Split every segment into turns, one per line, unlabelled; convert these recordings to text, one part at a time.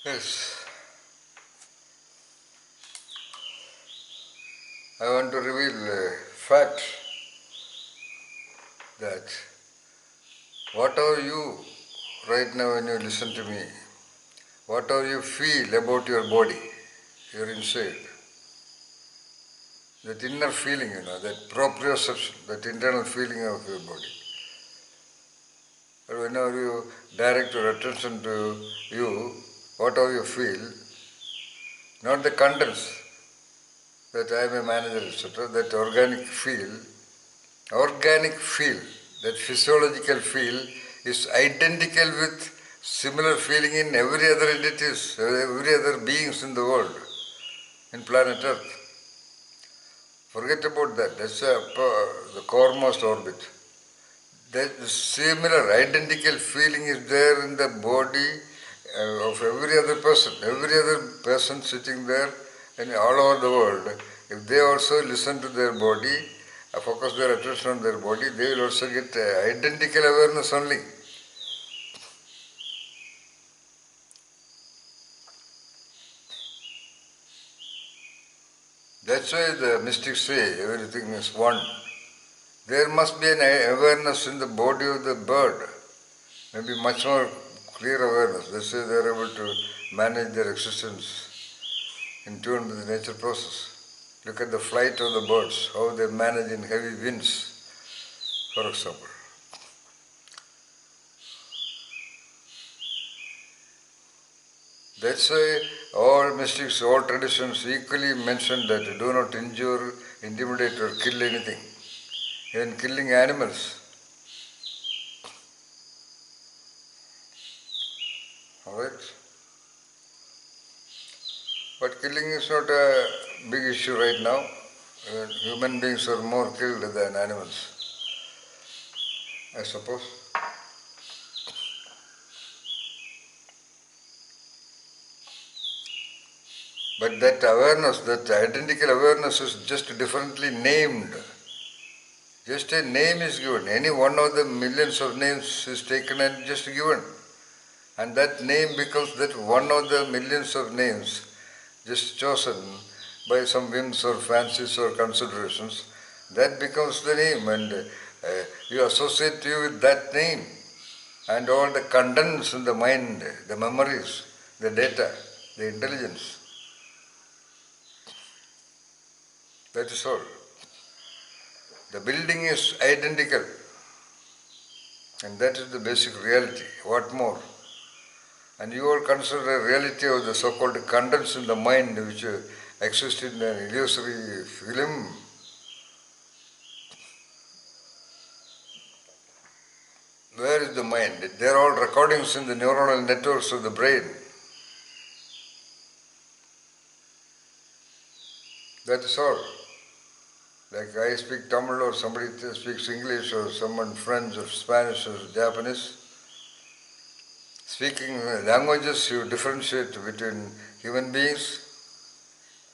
Yes, I want to reveal a fact that whatever you right now when you listen to me, whatever you feel about your body, your inside, that inner feeling, that proprioception, that internal feeling of your body. Or whenever you direct your attention to you, whatever you feel, not the contents, that I am a manager, etc., that organic feel, that physiological feel is identical with similar feeling in every other entities, every other beings in the world, in planet Earth. Forget about that. That's the coremost orbit. That similar, identical feeling is there in the body of every other person sitting there and all over the world. If they also listen to their body, focus their attention on their body, they will also get identical awareness only. That's why the mystics say everything is one. There must be an awareness in the body of the bird, maybe much more clear awareness. That's why they are able to manage their existence in tune with the nature process. Look at the flight of the birds, how they manage in heavy winds, for example. That's why all mystics, all traditions equally mention that do not injure, intimidate or kill anything. Even killing animals. Alright? But killing is not a big issue right now. Human beings are more killed than animals, I suppose. But that awareness, that identical awareness is just differently named. Just a name is given. Any one of the millions of names is taken and just given. And that name becomes that one of the millions of names just chosen by some whims or fancies or considerations. That becomes the name and you associate you with that name and all the contents in the mind, the memories, the data, the intelligence. That is all. The building is identical and that is the basic reality. What more? And you all consider the reality of the so-called contents in the mind which exist in an illusory film. Where is the mind? They are all recordings in the neuronal networks of the brain. That is all. Like I speak Tamil or somebody speaks English or someone French or Spanish or Japanese. Speaking languages, you differentiate between human beings,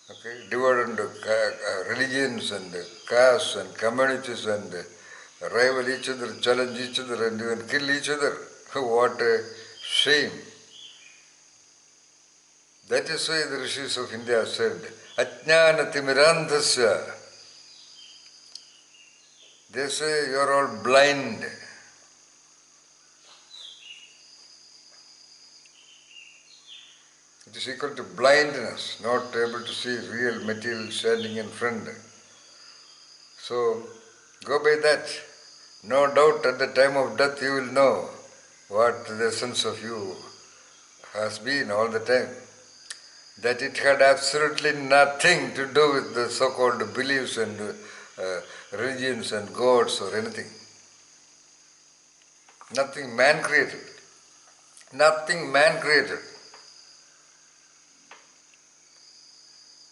okay, divide into religions and castes and communities and rival each other, challenge each other and even kill each other. What a shame. That is why the rishis of India said, Ajnana Timirandhasya. They say you are all blind. It is equal to blindness, not able to see real material standing in front. So, go by that. No doubt at the time of death you will know what the essence of you has been all the time. That it had absolutely nothing to do with the so-called beliefs and religions and gods or anything. Nothing man created. Nothing man created.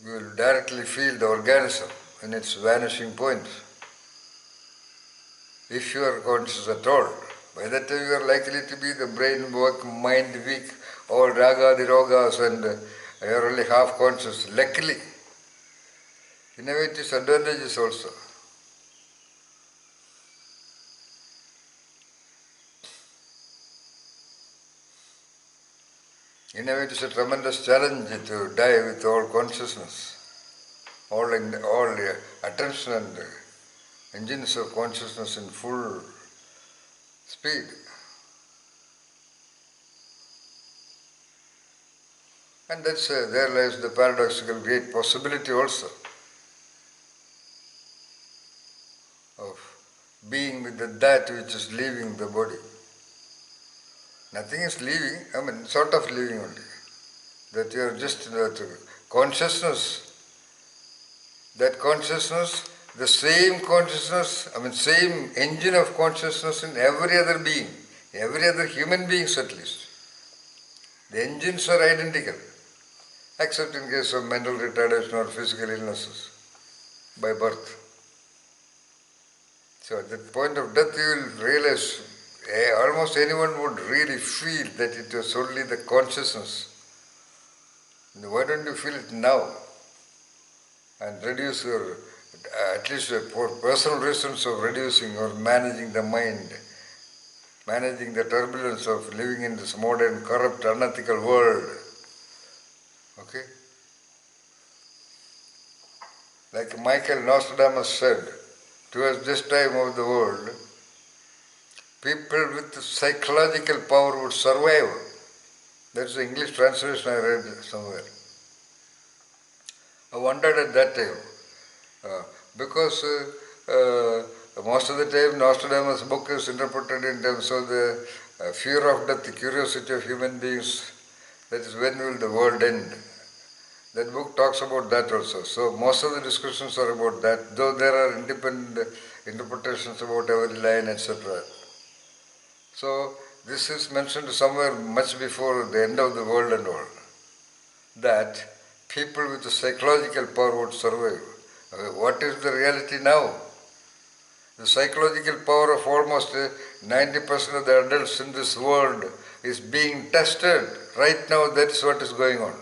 You will directly feel the organism in its vanishing point. If you are conscious at all, by that time you are likely to be the brain work, mind weak, all raga, the rogas, and you are only half conscious. Luckily, in a way it is advantageous also. In a way, it is a tremendous challenge to die with all consciousness, all attention and engines of consciousness in full speed. And that's there lies the paradoxical great possibility also of being with that which is leaving the body. Nothing is leaving, sort of leaving only. That you are just that consciousness, the same consciousness, same engine of consciousness in every other being, every other human beings at least. The engines are identical, except in case of mental retardation or physical illnesses by birth. So at the point of death you will realize, almost anyone would really feel that it was only the consciousness. Why don't you feel it now? And reduce your, at least for personal reasons of reducing or managing the mind, managing the turbulence of living in this modern, corrupt, unethical world. Okay? Like Michael Nostradamus said, towards this time of the world, people with psychological power would survive. That's the English translation I read somewhere. I wondered at that time, because most of the time Nostradamus' book is interpreted in terms of the fear of death, the curiosity of human beings, that is, when will the world end. That book talks about that also. So most of the discussions are about that, though there are independent interpretations about every line, etc. So this is mentioned somewhere much before the end of the world and all, that people with the psychological power would survive. What is the reality now? The psychological power of almost 90% of the adults in this world is being tested. Right now, that is what is going on.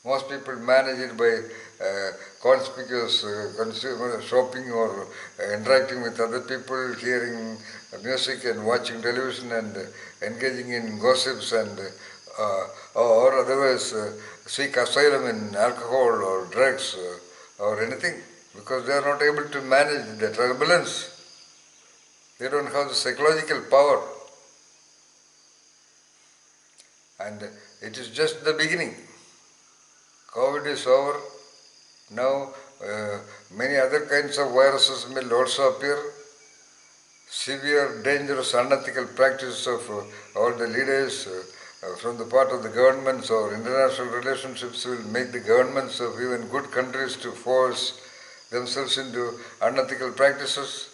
Most people manage it by conspicuous consumer shopping or interacting with other people, hearing music and watching television and engaging in gossips and or otherwise seek asylum in alcohol or drugs or anything, because they are not able to manage the turbulence. They don't have the psychological power. And it is just the beginning. COVID is over. Now many other kinds of viruses will also appear. Severe, dangerous, unethical practices of all the leaders from the part of the governments or international relationships will make the governments of even good countries to force themselves into unethical practices.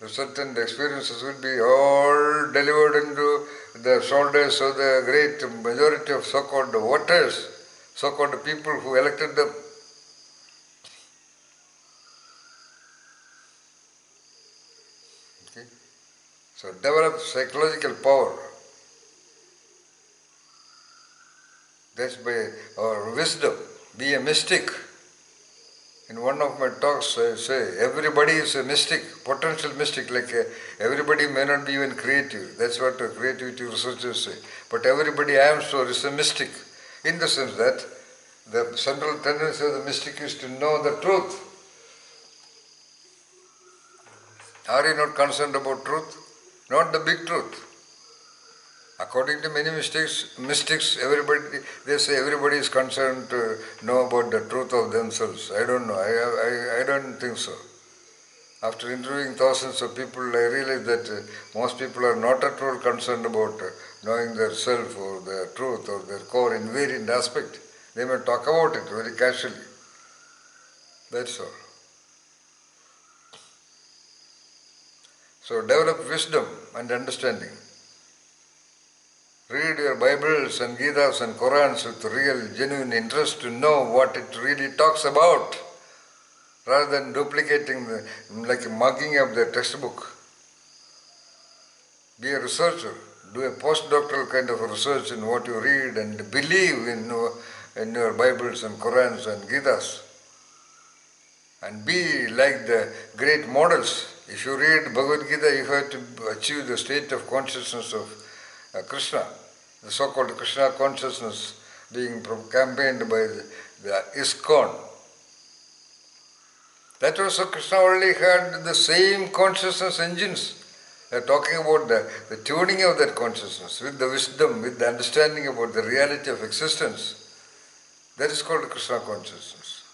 The certain experiences will be all delivered into the shoulders of the great majority of so-called voters, so-called people who elected them. Okay? So develop psychological power. That's by our wisdom. Be a mystic. In one of my talks I say, everybody is a mystic, potential mystic, like everybody may not be even creative. That's what creativity researchers say. But everybody I am sure is a mystic, in the sense that the central tendency of the mystic is to know the truth. Are you not concerned about truth? Not the big truth. According to many mystics, they say everybody is concerned to know about the truth of themselves. I don't know. I don't think so. After interviewing thousands of people, I realized that most people are not at all concerned about knowing their self or their truth or their core in varied aspect. They may talk about it very casually. That's all. So develop wisdom and understanding. Read your Bibles and Gitas and Qurans with real, genuine interest to know what it really talks about, rather than duplicating, like mugging up the textbook. Be a researcher. Do a postdoctoral kind of research in what you read and believe in your Bibles and Qurans and Gitas. And be like the great models If you read Bhagavad Gita, you have to achieve the state of consciousness of Krishna, the so-called Krishna consciousness being campaigned by the ISKCON. That also Krishna already had the same consciousness engines. They are talking about the tuning of that consciousness with the wisdom, with the understanding about the reality of existence. That is called Krishna consciousness.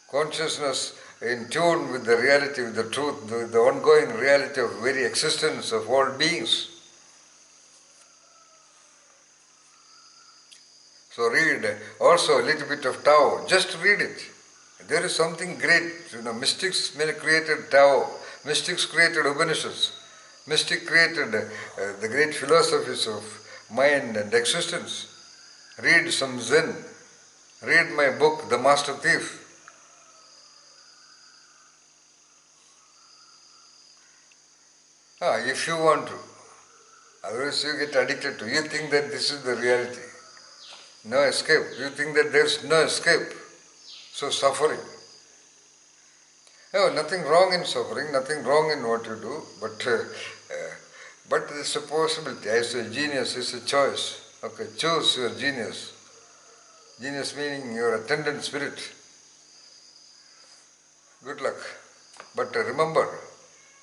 Consciousness in tune with the reality, with the truth, the ongoing reality of very existence of all beings. So read also a little bit of Tao, just read it. There is something great, mystics created Tao, mystics created Upanishads, mystics created the great philosophies of mind and existence. Read some Zen, read my book, The Master Thief. If you want to, otherwise you get addicted to. You think that this is the reality. No escape. You think that there is no escape. So suffering. No, nothing wrong in suffering, nothing wrong in what you do, but it's a possibility. As a genius, it's a choice. Okay, choose your genius. Genius meaning your attendant spirit. Good luck. But remember,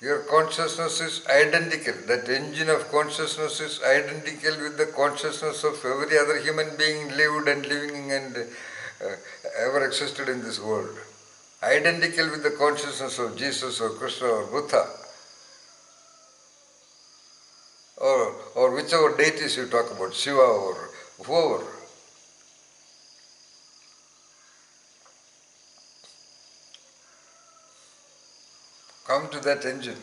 your consciousness is identical. That engine of consciousness is identical with the consciousness of every other human being lived and living and ever existed in this world. Identical with the consciousness of Jesus or Krishna or Buddha or whichever deities you talk about, Shiva or whoever. Come to that engine.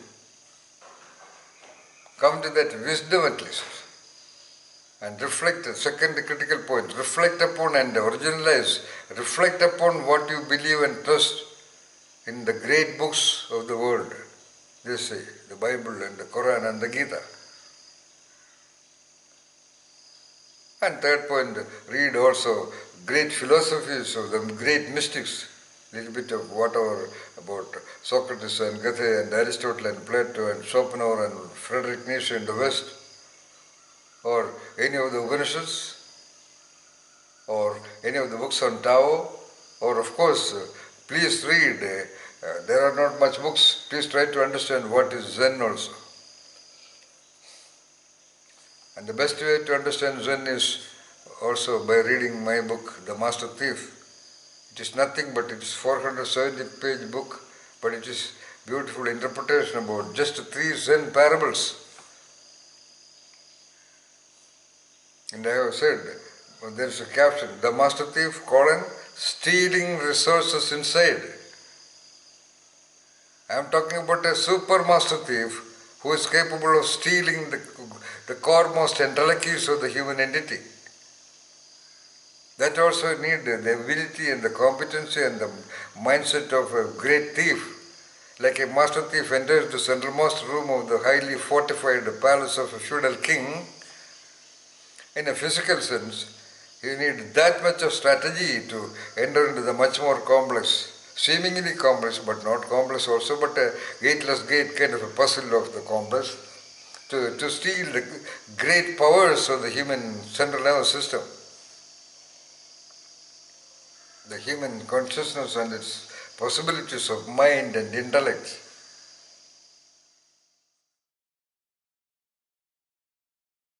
Come to that wisdom at least. And reflect, second critical point, reflect upon and originalize, reflect upon what you believe and trust in the great books of the world. They say, the Bible and the Quran and the Gita. And third point, read also great philosophies of the great mystics. Little bit of whatever about Socrates and Goethe and Aristotle and Plato and Schopenhauer and Friedrich Nietzsche in the West, or any of the Upanishads, or any of the books on Tao, or of course, please read, there are not much books, please try to understand what is Zen also. And the best way to understand Zen is also by reading my book, The Master Thief. It is nothing but it is 470-page book, but it is beautiful interpretation about just 3 Zen parables. And I have said, there is a caption, The Master Thief, stealing resources inside. I am talking about a super master thief who is capable of stealing the core-most intellects of the human entity. That also need the ability and the competency and the mindset of a great thief. Like a master thief enters the centralmost room of the highly fortified palace of a feudal king, in a physical sense, you need that much of strategy to enter into the much more complex, seemingly complex but not complex also, but a gateless gate kind of a puzzle of the complex, to steal the great powers of the human central nervous system. The human consciousness and its possibilities of mind and intellect.